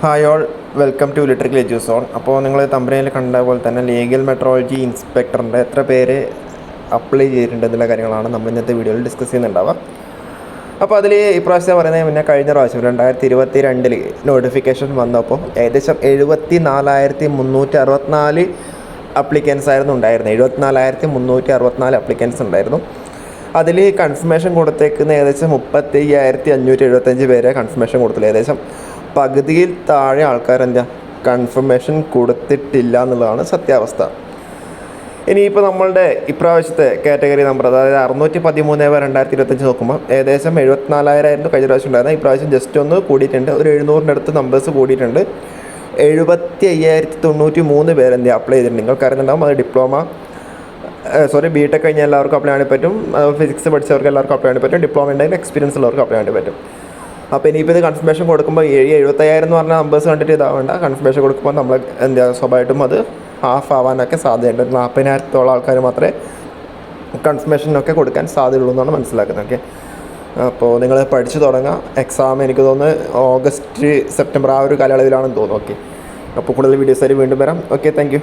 Hi all, welcome to electrical Eduzone. അപ്പോൾ നിങ്ങൾ തമ്പനയിൽ കണ്ട പോലെ തന്നെ ലീഗൽ മെട്രോളജി ഇൻസ്പെക്ടറിൻ്റെ എത്ര പേര് അപ്ലൈ ചെയ്തിട്ടുണ്ട് എന്നുള്ള കാര്യങ്ങളാണ് നമ്മൾ ഇന്നത്തെ വീഡിയോയിൽ ഡിസ്കസ് ചെയ്യുന്നുണ്ടാവുക. അപ്പോൾ അതിൽ ഇപ്രാവശ്യം പറയുന്നത് പിന്നെ കഴിഞ്ഞ പ്രാവശ്യം 2022 നോട്ടിഫിക്കേഷൻ വന്നപ്പോൾ ഏകദേശം 74,364 അപ്ലിക്കൻസ് ആയിരുന്നു ഉണ്ടായിരുന്നത്. 74,364 അപ്ലിക്കൻസ് ഉണ്ടായിരുന്നു. അതിൽ കൺഫർമേഷൻ കൊടുത്തേക്കുന്ന ഏകദേശം 35,575 പേരെ കൺഫർമേഷൻ കൊടുത്തില്ല. ഏകദേശം പകുതിയിൽ താഴെ ആൾക്കാർ കൺഫർമേഷൻ കൊടുത്തിട്ടില്ല എന്നുള്ളതാണ് സത്യാവസ്ഥ. ഇനിയിപ്പോൾ നമ്മളുടെ ഇപ്രാവശ്യത്തെ കാറ്റഗറി നമ്പർ, അതായത് 613/2025 നോക്കുമ്പോൾ ഏകദേശം 74,000 കഴിഞ്ഞ പ്രാവശ്യം ഉണ്ടായിരുന്നത്. ഇപ്രാവശ്യം ജസ്റ്റ് ഒന്ന് കൂടിയിട്ടുണ്ട്, ഒരു 700-ൻ്റെ അടുത്ത് നമ്പേഴ്സ് കൂടിയിട്ടുണ്ട്. 75,093 പേര് അപ്ലൈ ചെയ്തിട്ടുണ്ട്. നിങ്ങൾക്ക് അറിയുന്നുണ്ടാവും, അത് ബി ടെക് കഴിഞ്ഞ എല്ലാവർക്കും അപ്ലൈ ചെയ്യാൻ പറ്റും, ഫിസിക്സ് പഠിച്ചവർക്ക് എല്ലാവർക്കും അപ്ലൈ ചെയ്യാൻ പറ്റും, ഡിപ്ലോമ ഉണ്ടെങ്കിൽ എക്സ്പീരിയൻസ് ഉള്ളവർക്ക് അപ്ലൈ ചെയ്യാൻ പറ്റും. അപ്പോൾ ഇനിയിപ്പോൾ ഇത് കൺഫർമേഷൻ കൊടുക്കുമ്പോൾ 75,000 എന്ന് പറഞ്ഞ നമ്പേഴ്സ് കണ്ടിട്ട് ഇതാവേണ്ട. കൺഫർമേഷൻ കൊടുക്കുമ്പോൾ നമ്മൾ സ്വാഭാവികമായിട്ടും അത് ഹാഫ് ആവാനൊക്കെ സാധ്യതയുണ്ട്. 40,000-ഓളം ആൾക്കാർ മാത്രമേ കൺഫർമേഷനൊക്കെ കൊടുക്കാൻ സാധ്യതയുള്ളൂ എന്നാണ് മനസ്സിലാക്കുന്നത്. ഓക്കെ, അപ്പോൾ നിങ്ങൾ പഠിച്ചു തുടങ്ങുക. എക്സാം എനിക്ക് തോന്നുന്നു ഓഗസ്റ്റ് സെപ്റ്റംബർ ആ ഒരു കാലയളവിലാണെന്ന് തോന്നുന്നു. ഓക്കെ, അപ്പോൾ കൂടുതൽ വീഡിയോസ് ആയി വീണ്ടും വരാം. Okay, thank you.